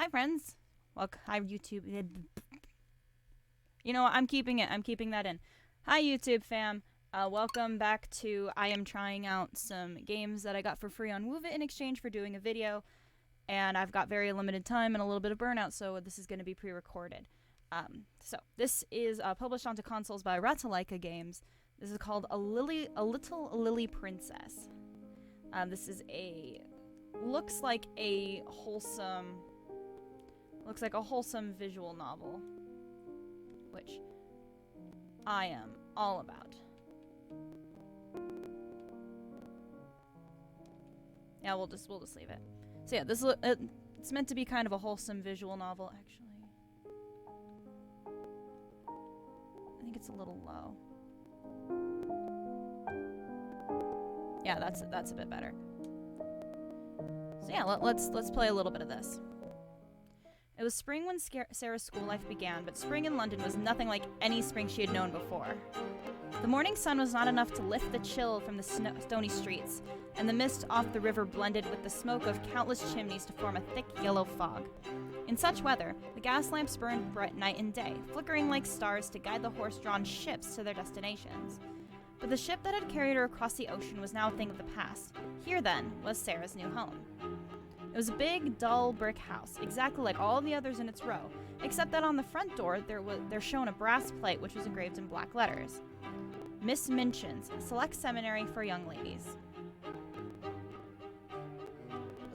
Hi, friends. Welcome. Hi, YouTube. You know what? I'm keeping it. I'm keeping that in. Hi, YouTube fam. Welcome back to I am trying out some games that I got for free on Woovit in exchange for doing a video. And I've got very limited time and a little bit of burnout, so this is going to be pre-recorded. So this is published onto consoles by Ratalaika Games. This is called a Little Lily Princess. This is looks like a wholesome visual novel, which I am all about. Yeah, we'll just leave it. So yeah, it's meant to be kind of a wholesome visual novel. Actually, I think it's a little low. Yeah, that's a bit better. So yeah, let's play a little bit of this. It was spring when Sarah's school life began, but spring in London was nothing like any spring she had known before. The morning sun was not enough to lift the chill from the stony streets, and the mist off the river blended with the smoke of countless chimneys to form a thick yellow fog. In such weather, the gas lamps burned bright night and day, flickering like stars to guide the horse-drawn ships to their destinations. But the ship that had carried her across the ocean was now a thing of the past. Here, then, was Sarah's new home. It was a big, dull brick house, exactly like all the others in its row, except that on the front door there shone a brass plate which was engraved in black letters. Miss Minchin's Select Seminary for Young Ladies.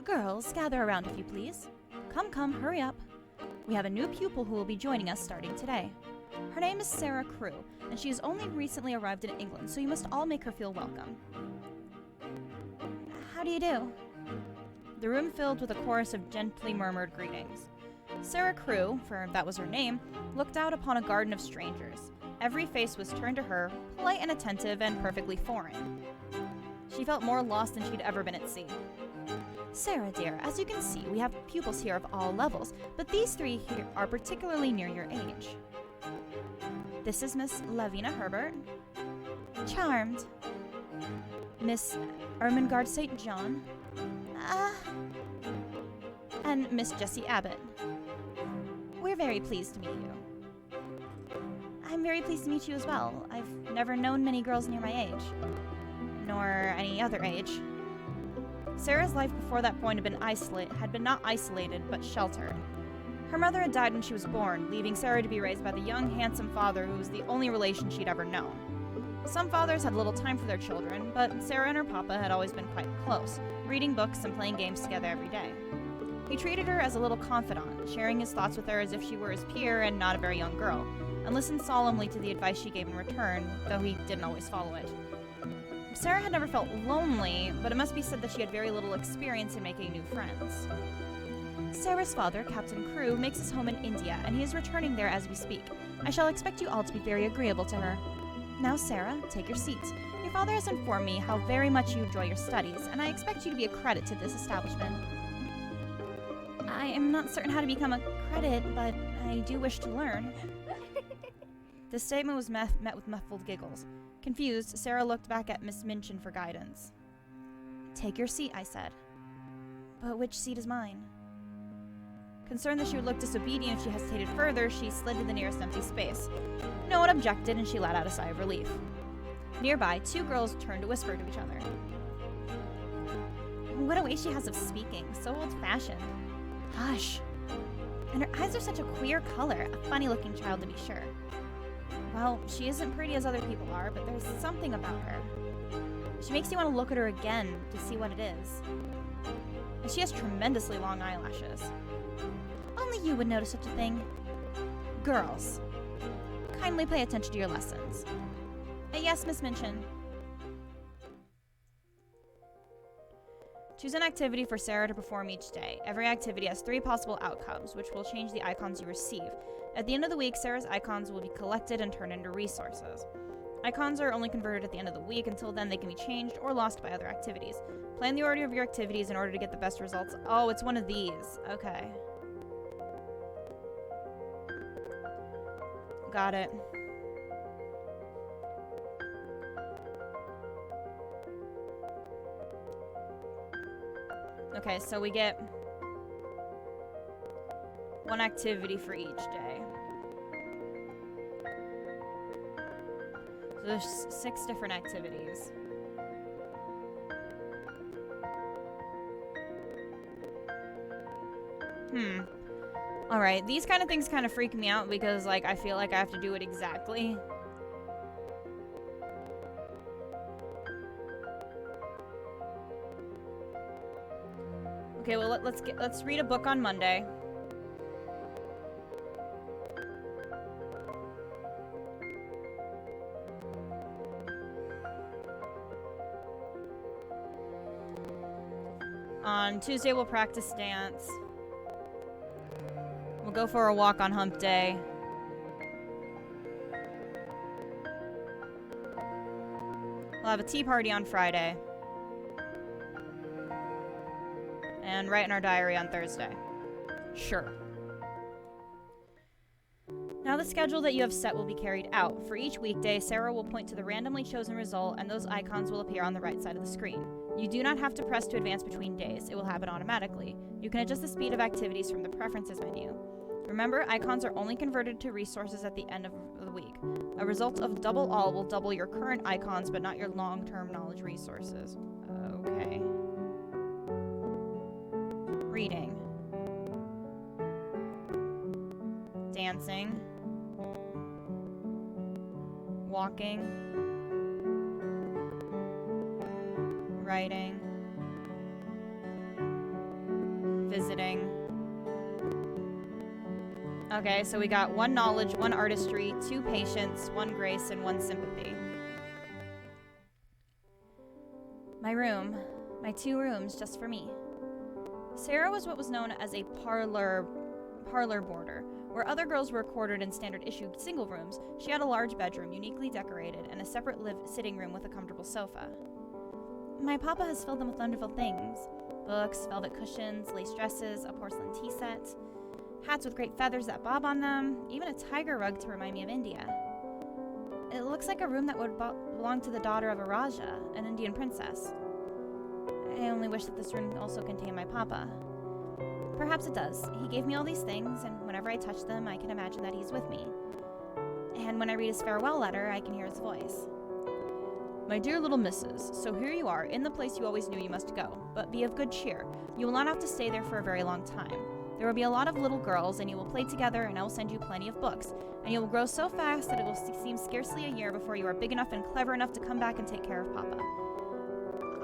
Girls, gather around if you please. Come, hurry up. We have a new pupil who will be joining us starting today. Her name is Sarah Crew, and she has only recently arrived in England, so you must all make her feel welcome. How do you do? The room filled with a chorus of gently murmured greetings. Sarah Crew, for that was her name, looked out upon a garden of strangers. Every face was turned to her, polite and attentive and perfectly foreign. She felt more lost than she'd ever been at sea. Sarah, dear, as you can see, we have pupils here of all levels, but these three here are particularly near your age. This is Miss Lavina Herbert. Charmed. Miss Ermengarde St. John. And Miss Jessie Abbott. We're very pleased to meet you. I'm very pleased to meet you as well. I've never known many girls near my age. Nor any other age. Sarah's life before that point had been not isolated, but sheltered. Her mother had died when she was born, leaving Sarah to be raised by the young, handsome father who was the only relation she'd ever known. Some fathers had little time for their children, but Sarah and her papa had always been quite close, reading books and playing games together every day. He treated her as a little confidant, sharing his thoughts with her as if she were his peer and not a very young girl, and listened solemnly to the advice she gave in return, though he didn't always follow it. Sarah had never felt lonely, but it must be said that she had very little experience in making new friends. Sarah's father, Captain Crew, makes his home in India, and he is returning there as we speak. I shall expect you all to be very agreeable to her. Now, Sarah, take your seats. Your father has informed me how very much you enjoy your studies, and I expect you to be a credit to this establishment. I am not certain how to become a credit, but I do wish to learn. This statement was met with muffled giggles. Confused, Sarah looked back at Miss Minchin for guidance. Take your seat, I said. But which seat is mine? Concerned that she would look disobedient if she hesitated further, she slid to the nearest empty space. No one objected, and she let out a sigh of relief. Nearby, two girls turned to whisper to each other. What a way she has of speaking, so old-fashioned. Hush. And her eyes are such a queer color, a funny-looking child to be sure. Well, she isn't pretty as other people are, but there's something about her. She makes you want to look at her again to see what it is. And she has tremendously long eyelashes. Only you would notice such a thing. Girls, kindly pay attention to your lessons. Yes, Miss Minchin. Choose an activity for Sarah to perform each day. Every activity has 3 possible outcomes, which will change the icons you receive. At the end of the week, Sarah's icons will be collected and turned into resources. Icons are only converted at the end of the week. Until then, they can be changed or lost by other activities. Plan the order of your activities in order to get the best results. Oh, it's one of these. Okay. Got it. Okay, so we get One activity for each day. So there's 6 different activities. Alright, these kind of things kind of freak me out because, like, I feel like I have to do it exactly. Okay, well, let's read a book on Monday. On Tuesday, we'll practice dance. We'll go for a walk on hump day. We'll have a tea party on Friday. And write in our diary on Thursday. Sure. Now the schedule that you have set will be carried out. For each weekday, Sarah will point to the randomly chosen result, and those icons will appear on the right side of the screen. You do not have to press to advance between days. It will happen automatically. You can adjust the speed of activities from the Preferences menu. Remember, icons are only converted to resources at the end of the week. A result of double all will double your current icons, but not your long-term knowledge resources. Okay. Reading. Dancing. Walking. Writing. Visiting. Okay, so we got 1 knowledge, 1 artistry, 2 patience, 1 grace, and 1 sympathy. My room. My 2 rooms just for me. Sarah was what was known as a parlor boarder. Where other girls were quartered in standard issue single rooms, she had a large bedroom, uniquely decorated, and a separate sitting room with a comfortable sofa. My papa has filled them with wonderful things. Books, velvet cushions, lace dresses, a porcelain tea set, hats with great feathers that bob on them, even a tiger rug to remind me of India. It looks like a room that would belong to the daughter of a Raja, an Indian princess. I only wish that this room also contained my papa. Perhaps it does. He gave me all these things, and whenever I touch them, I can imagine that he's with me. And when I read his farewell letter, I can hear his voice. My dear little missus, so here you are, in the place you always knew you must go. But be of good cheer. You will not have to stay there for a very long time. There will be a lot of little girls, and you will play together, and I will send you plenty of books. And you will grow so fast that it will seem scarcely a year before you are big enough and clever enough to come back and take care of Papa.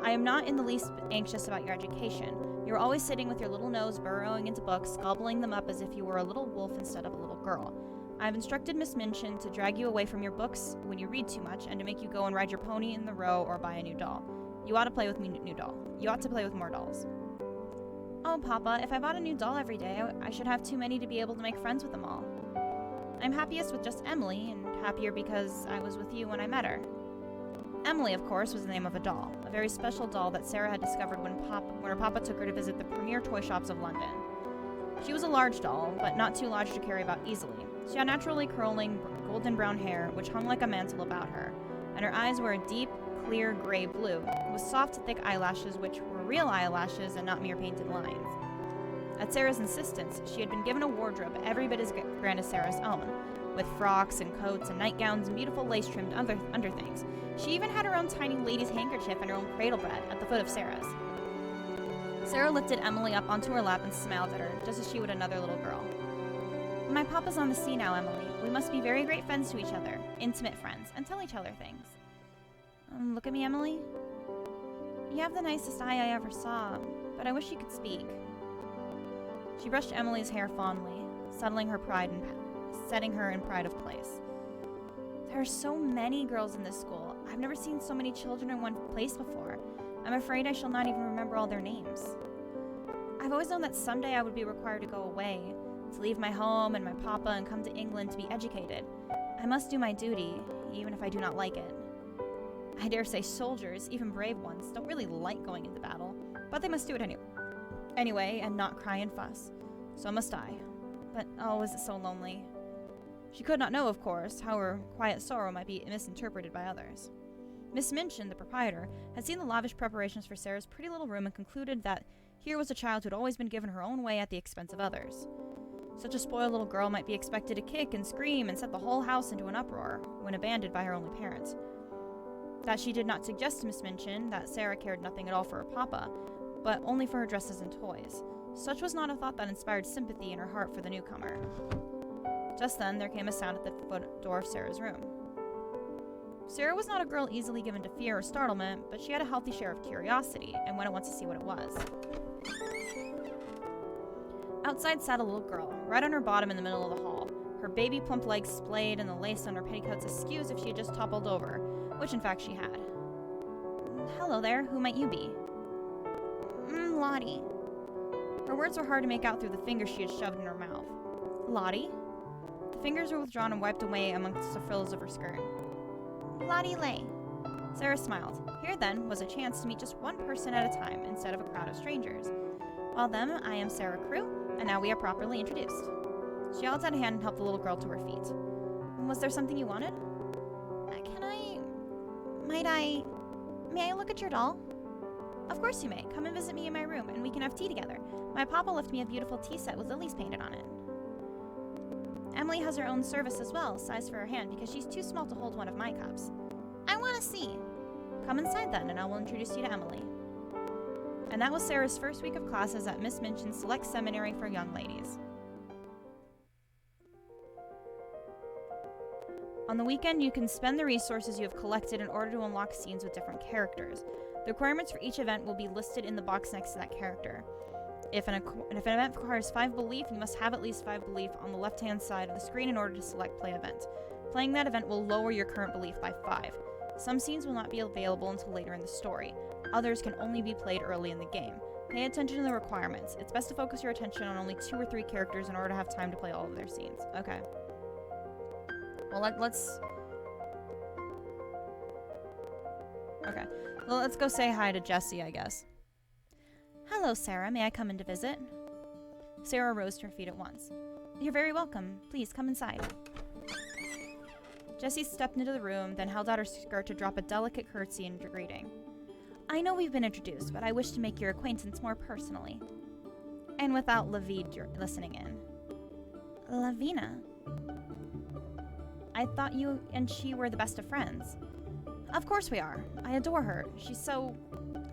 I am not in the least anxious about your education. You are always sitting with your little nose burrowing into books, gobbling them up as if you were a little wolf instead of a little girl. I have instructed Miss Minchin to drag you away from your books when you read too much, and to make you go and ride your pony in the row or buy a new doll. You ought to play with new doll. You ought to play with more dolls. Oh, Papa, if I bought a new doll every day, I should have too many to be able to make friends with them all. I'm happiest with just Emily, and happier because I was with you when I met her. Emily, of course, was the name of a doll, a very special doll that Sarah had discovered when her papa took her to visit the premier toy shops of London. She was a large doll, but not too large to carry about easily. She had naturally curling golden brown hair, which hung like a mantle about her, and her eyes were a deep, clear gray blue, with soft, thick eyelashes which were real eyelashes and not mere painted lines. At Sarah's insistence, she had been given a wardrobe every bit as grand as Sarah's own, with frocks and coats and nightgowns and beautiful lace-trimmed underthings. She even had her own tiny lady's handkerchief and her own cradle bread at the foot of Sarah's. Sarah lifted Emily up onto her lap and smiled at her, just as she would another little girl. My papa's on the sea now, Emily. We must be very great friends to each other, intimate friends, and tell each other things. Look at me, Emily. You have the nicest eye I ever saw, but I wish you could speak. She brushed Emily's hair fondly, setting her in pride of place. There are so many girls in this school. I've never seen so many children in one place before. I'm afraid I shall not even remember all their names. I've always known that someday I would be required to go away, to leave my home and my papa and come to England to be educated. I must do my duty, even if I do not like it. I dare say soldiers, even brave ones, don't really like going into battle, but they must do it anyway and not cry and fuss. So must I. But oh, is it so lonely? She could not know, of course, how her quiet sorrow might be misinterpreted by others. Miss Minchin, the proprietor, had seen the lavish preparations for Sarah's pretty little room and concluded that here was a child who had always been given her own way at the expense of others. Such a spoiled little girl might be expected to kick and scream and set the whole house into an uproar when abandoned by her only parents. That she did not suggest to Miss Minchin that Sarah cared nothing at all for her papa, but only for her dresses and toys. Such was not a thought that inspired sympathy in her heart for the newcomer. Just then, there came a sound at the foot door of Sarah's room. Sarah was not a girl easily given to fear or startlement, but she had a healthy share of curiosity, and went at once to see what it was. Outside sat a little girl, right on her bottom in the middle of the hall. Her baby plump legs splayed and the lace on her petticoats askew as if she had just toppled over, which in fact she had. Hello there, who might you be? Lottie. Her words were hard to make out through the fingers she had shoved in her mouth. Lottie? The fingers were withdrawn and wiped away amongst the frills of her skirt. Lottie Lay. Sarah smiled. Here, then, was a chance to meet just one person at a time instead of a crowd of strangers. Well, then, I am Sarah Crew, and now we are properly introduced. She held out a hand and helped the little girl to her feet. Was there something you wanted? May I look at your doll? Of course you may. Come and visit me in my room, and we can have tea together. My papa left me a beautiful tea set with lilies painted on it. Emily has her own service as well, sized for her hand, because she's too small to hold one of my cups. I want to see. Come inside then, and I will introduce you to Emily. And that was Sarah's first week of classes at Miss Minchin's Select Seminary for Young Ladies. On the weekend, you can spend the resources you have collected in order to unlock scenes with different characters. The requirements for each event will be listed in the box next to that character. If an event requires 5 belief, you must have at least 5 belief on the left-hand side of the screen in order to select Play Event. Playing that event will lower your current belief by 5. Some scenes will not be available until later in the story. Others can only be played early in the game. Pay attention to the requirements. It's best to focus your attention on only 2 or 3 characters in order to have time to play all of their scenes. Okay. Well, let's... Okay. Well, let's go say hi to Jessie, I guess. Hello, Sarah. May I come in to visit? Sarah rose to her feet at once. You're very welcome. Please, come inside. Jessie stepped into the room, then held out her skirt to drop a delicate curtsy in greeting. I know we've been introduced, but I wish to make your acquaintance more personally. And without Lavid listening in. Lavina? I thought you and she were the best of friends. Of course we are. I adore her. She's so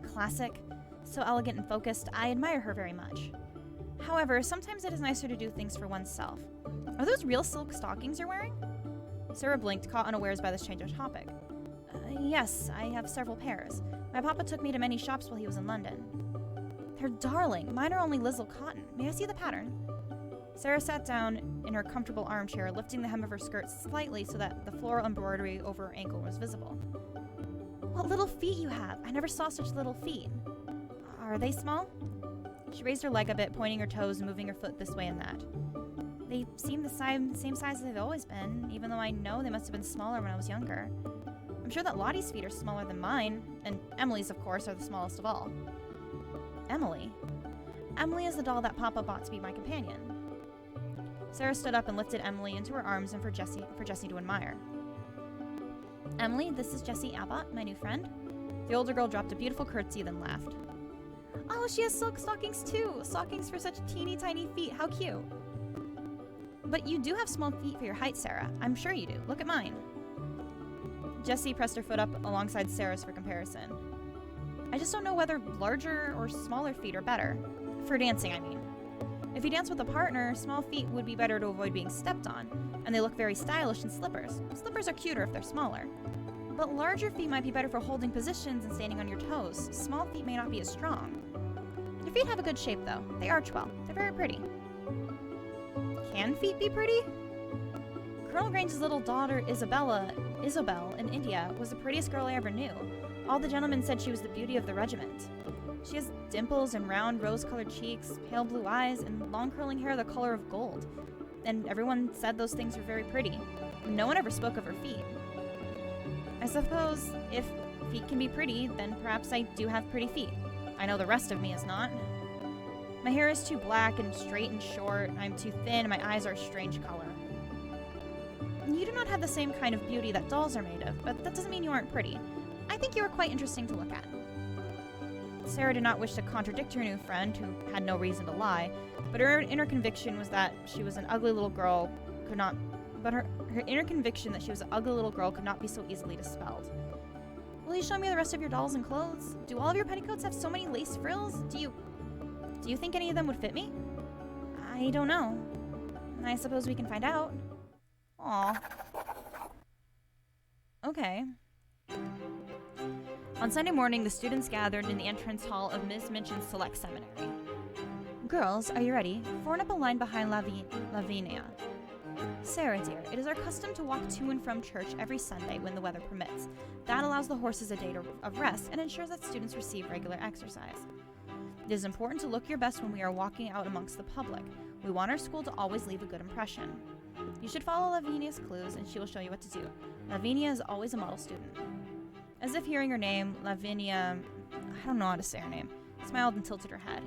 classic, so elegant and focused. I admire her very much. However, sometimes it is nicer to do things for oneself. Are those real silk stockings you're wearing? Sarah blinked, caught unawares by this change of topic. Yes, I have several pairs. My papa took me to many shops while he was in London. They're darling. Mine are only Lizzle cotton. May I see the pattern? Sarah sat down in her comfortable armchair, lifting the hem of her skirt slightly so that the floral embroidery over her ankle was visible. What little feet you have! I never saw such little feet. Are they small? She raised her leg a bit, pointing her toes and moving her foot this way and that. They seem the same size as they've always been, even though I know they must have been smaller when I was younger. I'm sure that Lottie's feet are smaller than mine, and Emily's, of course, are the smallest of all. Emily? Emily is the doll that Papa bought to be my companion. Sarah stood up and lifted Emily into her arms and for Jessie to admire. Emily, this is Jessie Abbott, my new friend. The older girl dropped a beautiful curtsy, then laughed. Oh, she has silk stockings too! Stockings for such teeny tiny feet, how cute! But you do have small feet for your height, Sarah. I'm sure you do. Look at mine. Jessie pressed her foot up alongside Sarah's for comparison. I just don't know whether larger or smaller feet are better. For dancing, I mean. If you dance with a partner, small feet would be better to avoid being stepped on, and they look very stylish in slippers. Slippers are cuter if they're smaller. But larger feet might be better for holding positions and standing on your toes. Small feet may not be as strong. Your feet have a good shape, though. They arch well. They're very pretty. Can feet be pretty? Colonel Grange's little daughter, Isabel, in India, was the prettiest girl I ever knew. All the gentlemen said she was the beauty of the regiment. She has dimples and round rose-colored cheeks, pale blue eyes, and long curling hair the color of gold. And everyone said those things were very pretty. No one ever spoke of her feet. I suppose if feet can be pretty, then perhaps I do have pretty feet. I know the rest of me is not. My hair is too black and straight and short, I'm too thin, and my eyes are a strange color. You do not have the same kind of beauty that dolls are made of, but that doesn't mean you aren't pretty. I think you are quite interesting to look at. Sarah did not wish to contradict her new friend, who had no reason to lie, but her inner conviction was that she was an ugly little girl could not. But her inner conviction that she was an ugly little girl could not be so easily dispelled. Will you show me the rest of your dolls and clothes? Do all of your petticoats have so many lace frills? Do you think any of them would fit me? I don't know. I suppose we can find out. Aw. Okay. On Sunday morning, the students gathered in the entrance hall of Ms. Minchin's Select Seminary. Girls, are you ready? Form up a line behind Lavinia. Sarah, dear, it is our custom to walk to and from church every Sunday when the weather permits. That allows the horses a day of rest and ensures that students receive regular exercise. It is important to look your best when we are walking out amongst the public. We want our school to always leave a good impression. You should follow Lavinia's clues and she will show you what to do. Lavinia is always a model student. As if hearing her name, Lavinia, I don't know how to say her name, smiled and tilted her head.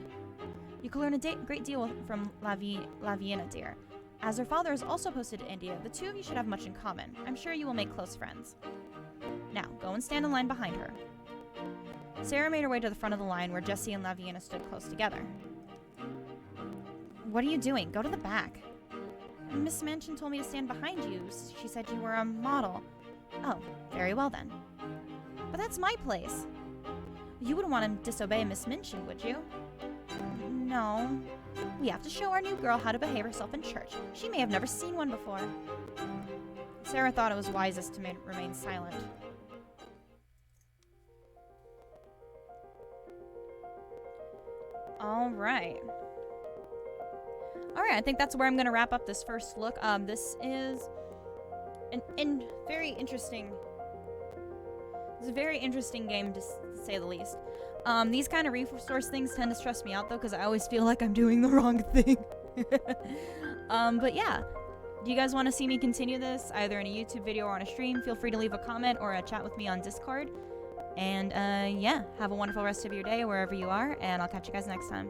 You can learn a great deal from Lavina, dear. As her father is also posted to India, the two of you should have much in common. I'm sure you will make close friends. Now, go and stand in line behind her. Sarah made her way to the front of the line where Jessie and Lavina stood close together. What are you doing? Go to the back. Miss Minchin told me to stand behind you. She said you were a model. Oh, very well then. But that's my place. You wouldn't want to disobey Miss Minchin, would you? No. We have to show our new girl how to behave herself in church. She may have never seen one before. Sarah thought it was wisest to remain silent. All right, I think that's where I'm going to wrap up this first look. This is an very interesting... It's a very interesting game, to say the least. These kind of resource things tend to stress me out, though, because I always feel like I'm doing the wrong thing. But yeah, do you guys want to see me continue this, either in a YouTube video or on a stream? Feel free to leave a comment or a chat with me on Discord. And yeah, have a wonderful rest of your day wherever you are, and I'll catch you guys next time.